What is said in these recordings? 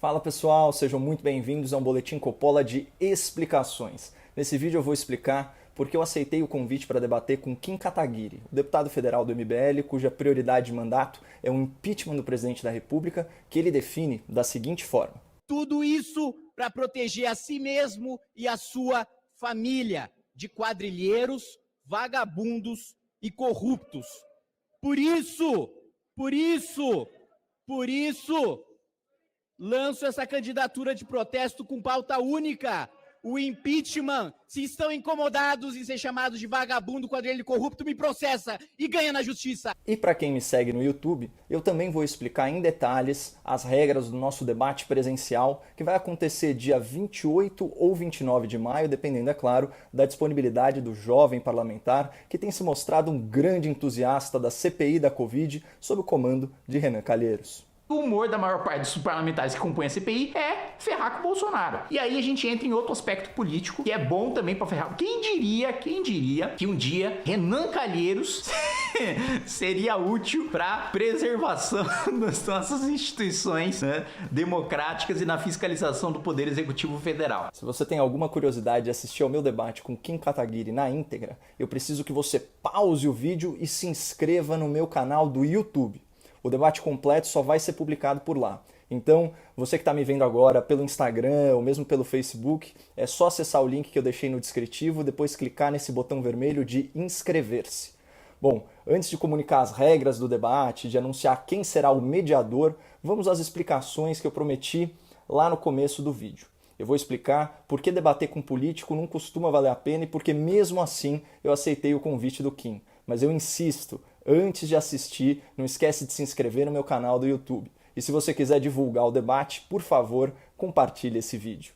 Fala pessoal, sejam muito bem-vindos a um Boletim Coppola de explicações. Nesse vídeo eu vou explicar porque eu aceitei o convite para debater com Kim Kataguiri, o deputado federal do MBL, cuja prioridade de mandato é o impeachment do presidente da República, que ele define da seguinte forma. Tudo isso para proteger a si mesmo e a sua família de quadrilheiros, vagabundos e corruptos. Por isso, lanço essa candidatura de protesto com pauta única. O impeachment. Se estão incomodados em ser chamados de vagabundo, quadrilheiro corrupto, me processa e ganha na justiça. E para quem me segue no YouTube, eu também vou explicar em detalhes as regras do nosso debate presencial, que vai acontecer dia 28 ou 29 de maio, dependendo, é claro, da disponibilidade do jovem parlamentar, que tem se mostrado um grande entusiasta da CPI da Covid, sob o comando de Renan Calheiros. O humor da maior parte dos parlamentares que compõem a CPI é ferrar com o Bolsonaro. E aí a gente entra em outro aspecto político que é bom também para ferrar. Quem diria que um dia Renan Calheiros seria útil para preservação das nossas instituições, né, democráticas e na fiscalização do Poder Executivo Federal. Se você tem alguma curiosidade de assistir ao meu debate com Kim Kataguiri na íntegra, eu preciso que você pause o vídeo e se inscreva no meu canal do YouTube. O debate completo só vai ser publicado por lá. Então, você que está me vendo agora pelo Instagram ou mesmo pelo Facebook, é só acessar o link que eu deixei no descritivo, depois clicar nesse botão vermelho de inscrever-se. Bom, antes de comunicar as regras do debate, de anunciar quem será o mediador, vamos às explicações que eu prometi lá no começo do vídeo. Eu vou explicar por que debater com político não costuma valer a pena e porque mesmo assim eu aceitei o convite do Kim. Mas eu insisto, antes de assistir, não esquece de se inscrever no meu canal do YouTube. E se você quiser divulgar o debate, por favor, compartilhe esse vídeo.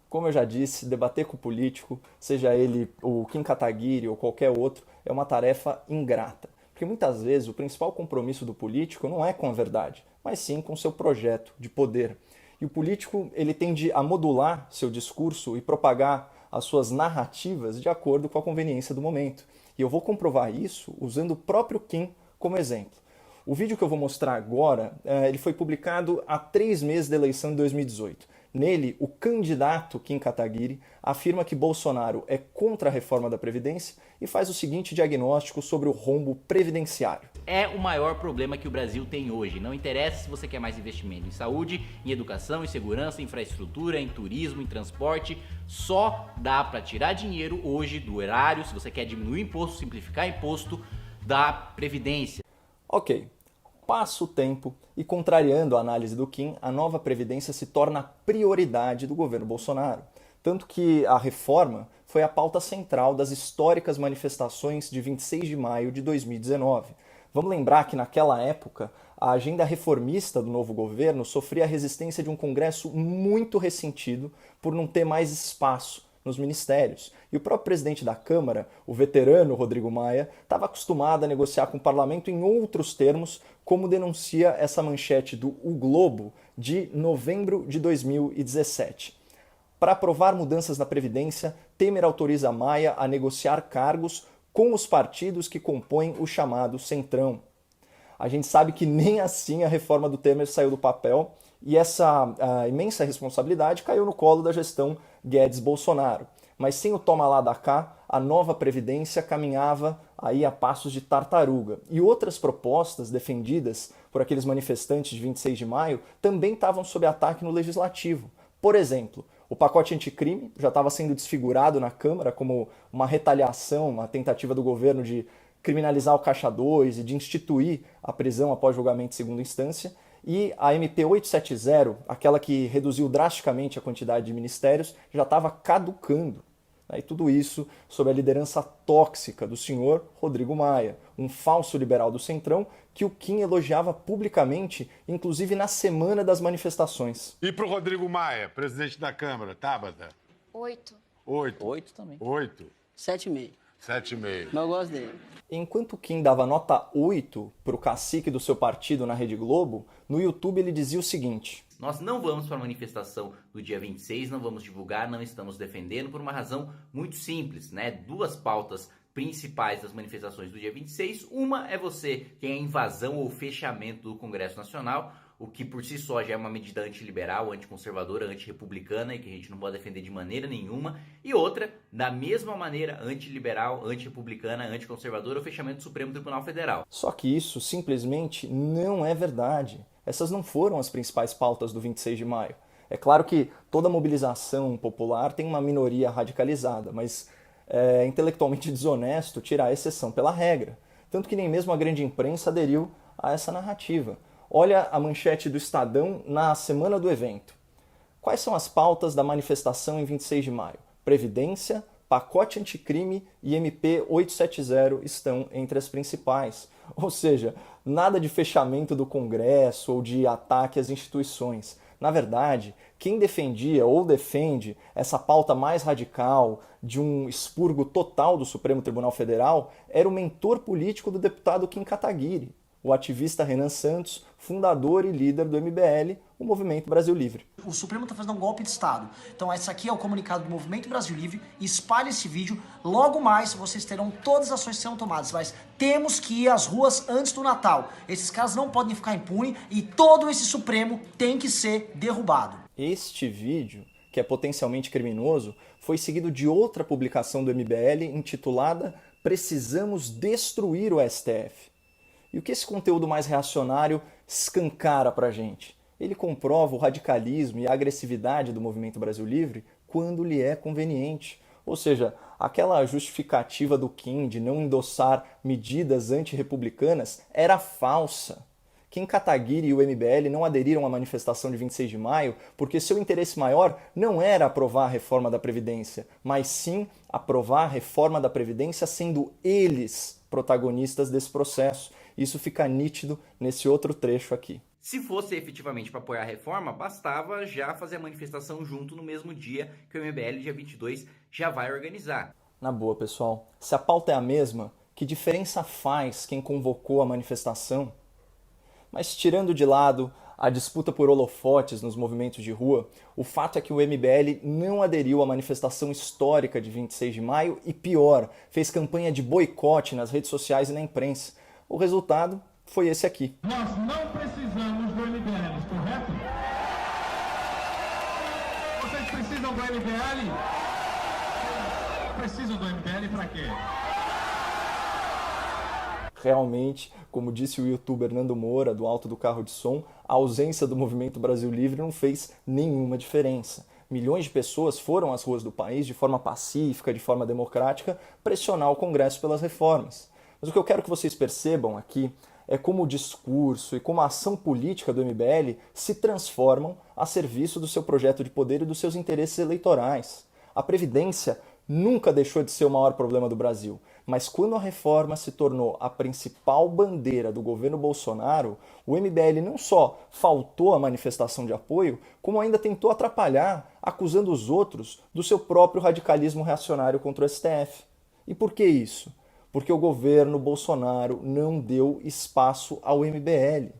Como eu já disse, debater com o político, seja ele o Kim Kataguiri ou qualquer outro, é uma tarefa ingrata. Porque muitas vezes o principal compromisso do político não é com a verdade, mas sim com o seu projeto de poder. E o político ele tende a modular seu discurso e propagar as suas narrativas de acordo com a conveniência do momento. E eu vou comprovar isso usando o próprio Kim como exemplo. O vídeo que eu vou mostrar agora, ele foi publicado há 3 meses da eleição de 2018. Nele, o candidato Kim Kataguiri afirma que Bolsonaro é contra a reforma da Previdência e faz o seguinte diagnóstico sobre o rombo previdenciário. É o maior problema que o Brasil tem hoje. Não interessa se você quer mais investimento em saúde, em educação, em segurança, em infraestrutura, em turismo, em transporte. Só dá para tirar dinheiro hoje do erário, se você quer diminuir imposto, simplificar imposto, da Previdência. Ok, passa o tempo e, contrariando a análise do Kim, a nova Previdência se torna a prioridade do governo Bolsonaro. Tanto que a reforma foi a pauta central das históricas manifestações de 26 de maio de 2019. Vamos lembrar que naquela época a agenda reformista do novo governo sofria a resistência de um Congresso muito ressentido por não ter mais espaço nos ministérios. E o próprio presidente da Câmara, o veterano Rodrigo Maia, estava acostumado a negociar com o parlamento em outros termos, como denuncia essa manchete do O Globo de novembro de 2017. Para aprovar mudanças na Previdência, Temer autoriza Maia a negociar cargos com os partidos que compõem o chamado Centrão. A gente sabe que nem assim a reforma do Temer saiu do papel e essa imensa responsabilidade caiu no colo da gestão Guedes-Bolsonaro. Mas sem o toma lá da cá, a nova Previdência caminhava aí a passos de tartaruga. E outras propostas defendidas por aqueles manifestantes de 26 de maio também estavam sob ataque no Legislativo. Por exemplo, o pacote anticrime já estava sendo desfigurado na Câmara como uma retaliação, uma tentativa do governo de criminalizar o Caixa 2 e de instituir a prisão após julgamento em segunda instância. E a MP 870, aquela que reduziu drasticamente a quantidade de ministérios, já estava caducando. E tudo isso sob a liderança tóxica do senhor Rodrigo Maia, um falso liberal do Centrão que o Kim elogiava publicamente, inclusive na semana das manifestações. E pro Rodrigo Maia, presidente da Câmara, Tabata? 8. 8. 8 também. 8. 7,5. 7,5. Mas eu gosto dele. Enquanto Kim dava nota 8 para o cacique do seu partido na Rede Globo, no YouTube ele dizia o seguinte: Nós não vamos para a manifestação do dia 26, não vamos divulgar, não estamos defendendo por uma razão muito simples, né? 2 pautas principais das manifestações do dia 26. Uma é você, que é a invasão ou fechamento do Congresso Nacional. o que por si só já é uma medida antiliberal, anticonservadora, antirrepublicana e que a gente não pode defender de maneira nenhuma. E outra, da mesma maneira, antiliberal, antirrepublicana, anticonservadora, o fechamento do Supremo Tribunal Federal. Só que isso simplesmente não é verdade. Essas não foram as principais pautas do 26 de maio. É claro que toda mobilização popular tem uma minoria radicalizada, mas é intelectualmente desonesto tirar a exceção pela regra. Tanto que nem mesmo a grande imprensa aderiu a essa narrativa. Olha a manchete do Estadão na semana do evento. Quais são as pautas da manifestação em 26 de maio? Previdência, pacote anticrime e MP 870 estão entre as principais. Ou seja, nada de fechamento do Congresso ou de ataque às instituições. Na verdade, quem defendia ou defende essa pauta mais radical de um expurgo total do Supremo Tribunal Federal era o mentor político do deputado Kim Kataguiri, o ativista Renan Santos, fundador e líder do MBL, o Movimento Brasil Livre. O Supremo está fazendo um golpe de Estado. Então esse aqui é o comunicado do Movimento Brasil Livre. Espalhe esse vídeo. Logo mais vocês terão todas as ações que serão tomadas. Mas temos que ir às ruas antes do Natal. Esses caras não podem ficar impunes e todo esse Supremo tem que ser derrubado. Este vídeo, que é potencialmente criminoso, foi seguido de outra publicação do MBL intitulada Precisamos Destruir o STF. E o que esse conteúdo mais reacionário escancara pra gente? Ele comprova o radicalismo e a agressividade do Movimento Brasil Livre quando lhe é conveniente. Ou seja, aquela justificativa do Kim de não endossar medidas antirrepublicanas era falsa. Kim Kataguiri e o MBL não aderiram à manifestação de 26 de maio porque seu interesse maior não era aprovar a reforma da Previdência, mas sim aprovar a reforma da Previdência sendo eles protagonistas desse processo. Isso fica nítido nesse outro trecho aqui. Se fosse efetivamente para apoiar a reforma, bastava já fazer a manifestação junto no mesmo dia que o MBL, dia 22, já vai organizar. Na boa, pessoal, se a pauta é a mesma, que diferença faz quem convocou a manifestação? Mas tirando de lado a disputa por holofotes nos movimentos de rua, o fato é que o MBL não aderiu à manifestação histórica de 26 de maio e, pior, fez campanha de boicote nas redes sociais e na imprensa. O resultado foi esse aqui. Nós não precisamos do MBL, correto? Vocês precisam do MBL? Precisam do MBL para quê? Realmente, como disse o youtuber Nando Moura, do Alto do Carro de Som, a ausência do Movimento Brasil Livre não fez nenhuma diferença. Milhões de pessoas foram às ruas do país de forma pacífica, de forma democrática, pressionar o Congresso pelas reformas. Mas o que eu quero que vocês percebam aqui é como o discurso e como a ação política do MBL se transformam a serviço do seu projeto de poder e dos seus interesses eleitorais. A Previdência nunca deixou de ser o maior problema do Brasil, mas quando a reforma se tornou a principal bandeira do governo Bolsonaro, o MBL não só faltou à manifestação de apoio, como ainda tentou atrapalhar, acusando os outros do seu próprio radicalismo reacionário contra o STF. E por que isso? Porque o governo Bolsonaro não deu espaço ao MBL.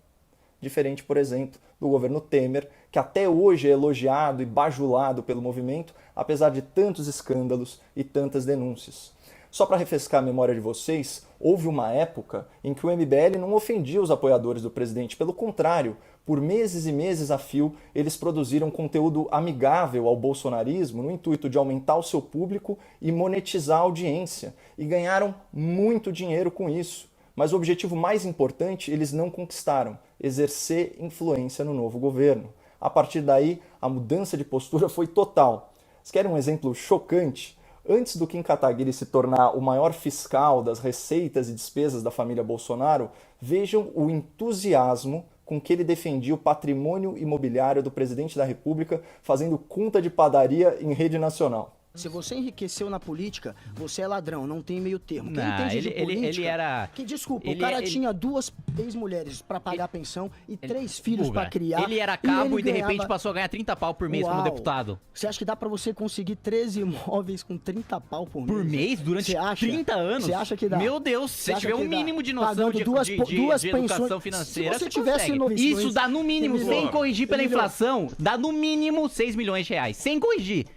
Diferente, por exemplo, do governo Temer, que até hoje é elogiado e bajulado pelo movimento, apesar de tantos escândalos e tantas denúncias. Só para refrescar a memória de vocês, houve uma época em que o MBL não ofendia os apoiadores do presidente. Pelo contrário, por meses e meses a fio, eles produziram conteúdo amigável ao bolsonarismo no intuito de aumentar o seu público e monetizar a audiência. E ganharam muito dinheiro com isso. Mas o objetivo mais importante eles não conquistaram: exercer influência no novo governo. A partir daí, a mudança de postura foi total. Vocês querem um exemplo chocante? Antes do Kim Kataguiri se tornar o maior fiscal das receitas e despesas da família Bolsonaro, vejam o entusiasmo com que ele defendia o patrimônio imobiliário do presidente da República, fazendo conta de padaria em rede nacional. Se você enriqueceu na política, você é ladrão, não tem meio termo. Quem Não, entende de ele política... era... Desculpa, ele- o cara ele- tinha 2 ex-mulheres pra pagar pensão e 3 filhos pra criar. Ele era e cabo e, ele de repente ganhava- passou a ganhar 30 pau por mês como Uau. deputado. Você acha que dá pra você conseguir 13 imóveis com 30 pau por mês? Por mês? Durante Você acha? 30 anos? Você acha que dá? Meu Deus, se Você você acha tiver um que dá? mínimo de noção Pagando de, duas educação pensões. financeira, Se você você tivesse consegue. no- Isso dá no mínimo, milhões. sem corrigir pela Milhões. inflação, dá no mínimo 6 milhões de reais. Sem corrigir.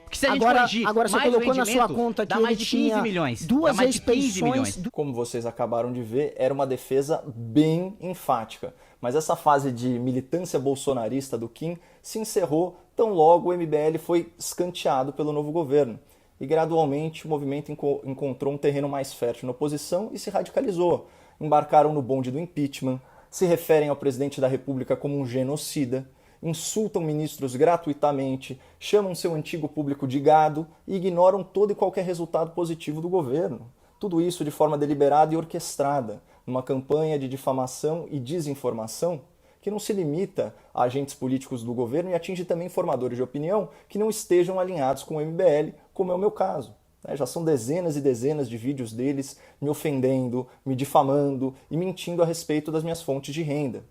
Porque se a gente corrigir Agora você mais o colocou na sua rendimento, conta que dá mais ele de 15 tinha milhões. duas Dá mais de 15 milhões. expedições. Como vocês acabaram de ver, era uma defesa bem enfática. Mas essa fase de militância bolsonarista do Kim se encerrou tão logo o MBL foi escanteado pelo novo governo. E gradualmente o movimento encontrou um terreno mais fértil na oposição e se radicalizou. Embarcaram no bonde do impeachment, se referem ao presidente da República como um genocida, insultam ministros gratuitamente, chamam seu antigo público de gado e ignoram todo e qualquer resultado positivo do governo. Tudo isso de forma deliberada e orquestrada, numa campanha de difamação e desinformação que não se limita a agentes políticos do governo e atinge também formadores de opinião que não estejam alinhados com o MBL, como é o meu caso. Já são dezenas e dezenas de vídeos deles me ofendendo, me difamando e mentindo a respeito das minhas fontes de renda.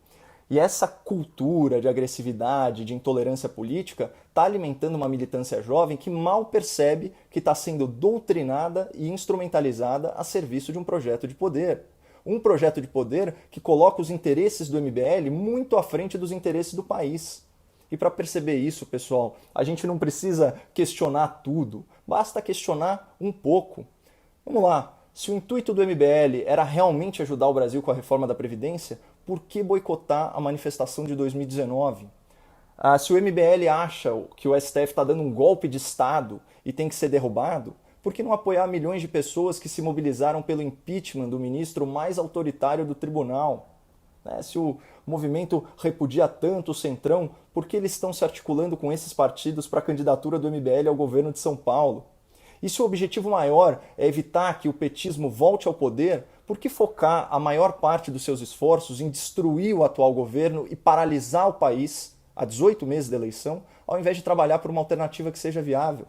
E essa cultura de agressividade, de intolerância política, está alimentando uma militância jovem que mal percebe que está sendo doutrinada e instrumentalizada a serviço de um projeto de poder. Um projeto de poder que coloca os interesses do MBL muito à frente dos interesses do país. E para perceber isso, pessoal, a gente não precisa questionar tudo, basta questionar um pouco. Vamos lá, se o intuito do MBL era realmente ajudar o Brasil com a reforma da Previdência, por que boicotar a manifestação de 2019? Se o MBL acha que o STF está dando um golpe de Estado e tem que ser derrubado, por que não apoiar milhões de pessoas que se mobilizaram pelo impeachment do ministro mais autoritário do tribunal? Se o movimento repudia tanto o Centrão, por que eles estão se articulando com esses partidos para a candidatura do MBL ao governo de São Paulo? E se o objetivo maior é evitar que o petismo volte ao poder, por que focar a maior parte dos seus esforços em destruir o atual governo e paralisar o país há 18 meses da eleição, ao invés de trabalhar por uma alternativa que seja viável?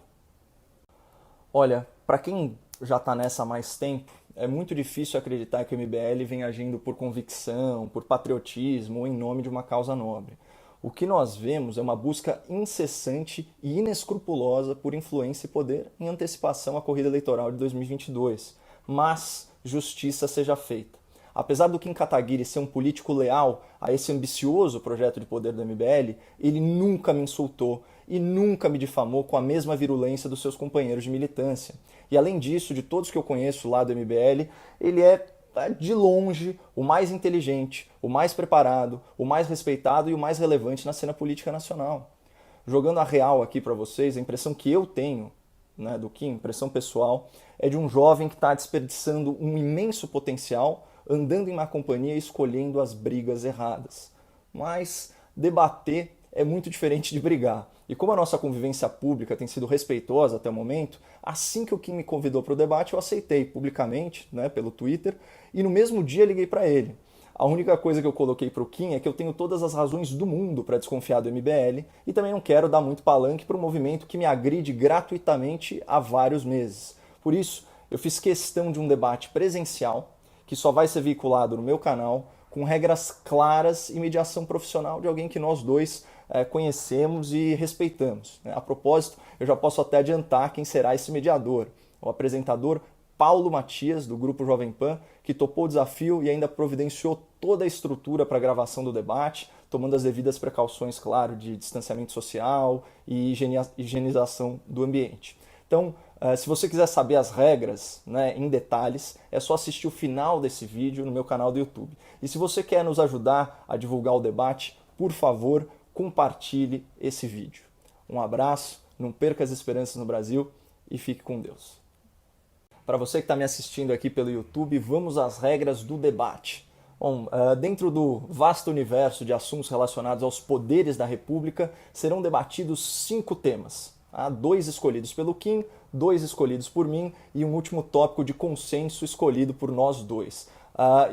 Olha, para quem já está nessa há mais tempo, é muito difícil acreditar que o MBL vem agindo por convicção, por patriotismo ou em nome de uma causa nobre. O que nós vemos é uma busca incessante e inescrupulosa por influência e poder em antecipação à corrida eleitoral de 2022. Mas justiça seja feita. Apesar do Kim Kataguiri ser um político leal a esse ambicioso projeto de poder do MBL, ele nunca me insultou e nunca me difamou com a mesma virulência dos seus companheiros de militância. E além disso, de todos que eu conheço lá do MBL, ele é, de longe, o mais inteligente, o mais preparado, o mais respeitado e o mais relevante na cena política nacional. Jogando a real aqui para vocês, a impressão que eu tenho, do Kim, impressão pessoal, é de um jovem que está desperdiçando um imenso potencial, andando em má companhia e escolhendo as brigas erradas. Mas debater é muito diferente de brigar. E como a nossa convivência pública tem sido respeitosa até o momento, assim que o Kim me convidou para o debate, eu aceitei publicamente, pelo Twitter, e no mesmo dia liguei para ele. A única coisa que eu coloquei para o Kim é que eu tenho todas as razões do mundo para desconfiar do MBL e também não quero dar muito palanque para um movimento que me agride gratuitamente há vários meses. Por isso, eu fiz questão de um debate presencial, que só vai ser veiculado no meu canal, com regras claras e mediação profissional de alguém que nós dois conhecemos e respeitamos. A propósito, eu já posso até adiantar quem será esse mediador, o apresentador Paulo Matias, do Grupo Jovem Pan, que topou o desafio e ainda providenciou toda a estrutura para a gravação do debate, tomando as devidas precauções, claro, de distanciamento social e higienização do ambiente. Então, se você quiser saber as regras em detalhes, é só assistir o final desse vídeo no meu canal do YouTube. E se você quer nos ajudar a divulgar o debate, por favor, compartilhe esse vídeo. Um abraço, não perca as esperanças no Brasil e fique com Deus. Para você que está me assistindo aqui pelo YouTube, vamos às regras do debate. Bom, dentro do vasto universo de assuntos relacionados aos poderes da República, serão debatidos 5 temas. 2 escolhidos pelo Kim, 2 escolhidos por mim e um último tópico de consenso escolhido por nós dois.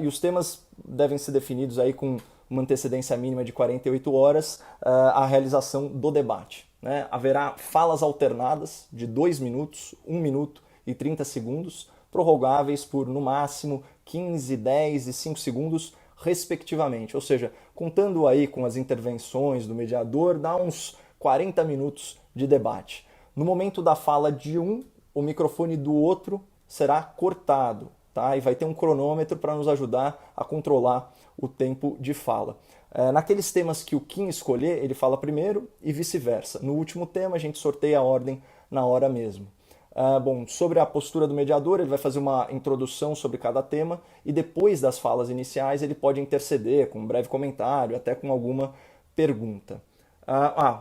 E os temas devem ser definidos aí com uma antecedência mínima de 48 horas à realização do debate. Haverá falas alternadas de 2 minutos, 1 minuto e 30 segundos, prorrogáveis por, no máximo, 15, 10 e 5 segundos, respectivamente. Ou seja, contando aí com as intervenções do mediador, dá uns 40 minutos de debate. No momento da fala de um, o microfone do outro será cortado, tá? E vai ter um cronômetro para nos ajudar a controlar o tempo de fala. Naqueles temas que o Kim escolher, ele fala primeiro e vice-versa. No último tema, a gente sorteia a ordem na hora mesmo. Bom, sobre a postura do mediador, ele vai fazer uma introdução sobre cada tema e depois das falas iniciais ele pode interceder com um breve comentário, até com alguma pergunta.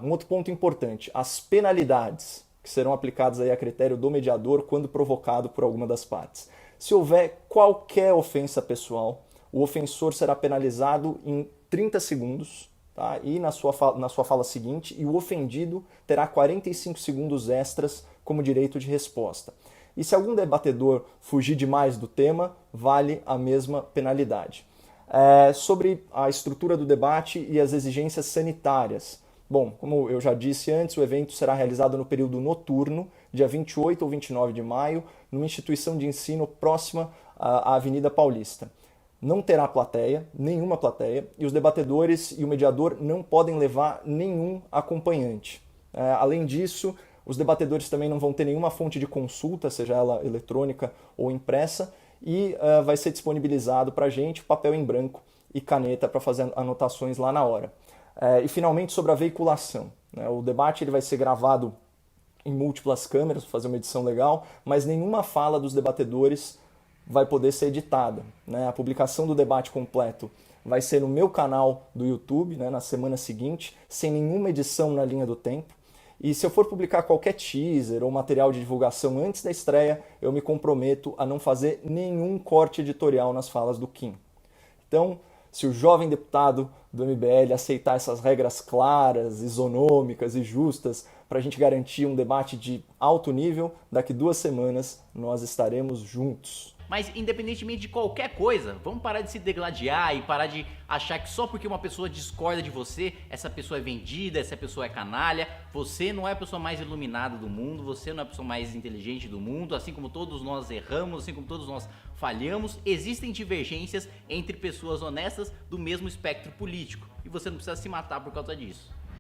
Um outro ponto importante, as penalidades que serão aplicadas aí a critério do mediador quando provocado por alguma das partes. Se houver qualquer ofensa pessoal, o ofensor será penalizado em 30 segundos, tá? E na sua fala seguinte, e o ofendido terá 45 segundos extras como direito de resposta. E se algum debatedor fugir demais do tema, vale a mesma penalidade. Sobre a estrutura do debate e as exigências sanitárias. Bom, como eu já disse antes, o evento será realizado no período noturno, dia 28 ou 29 de maio, numa instituição de ensino próxima à Avenida Paulista. Não terá plateia, nenhuma plateia, e os debatedores e o mediador não podem levar nenhum acompanhante. Além disso, os debatedores também não vão ter nenhuma fonte de consulta, seja ela eletrônica ou impressa, e vai ser disponibilizado para a gente papel em branco e caneta para fazer anotações lá na hora. E finalmente sobre a veiculação. O debate ele vai ser gravado em múltiplas câmeras, para fazer uma edição legal, mas nenhuma fala dos debatedores vai poder ser editada. A publicação do debate completo vai ser no meu canal do YouTube, na semana seguinte, sem nenhuma edição na linha do tempo. E se eu for publicar qualquer teaser ou material de divulgação antes da estreia, eu me comprometo a não fazer nenhum corte editorial nas falas do Kim. Então, se o jovem deputado do MBL aceitar essas regras claras, isonômicas e justas para a gente garantir um debate de alto nível, daqui 2 semanas nós estaremos juntos. Mas independentemente de qualquer coisa, vamos parar de se degladiar e parar de achar que só porque uma pessoa discorda de você, essa pessoa é vendida, essa pessoa é canalha. Você não é a pessoa mais iluminada do mundo, você não é a pessoa mais inteligente do mundo, assim como todos nós erramos, assim como todos nós falhamos, existem divergências entre pessoas honestas do mesmo espectro político. E você não precisa se matar por causa disso.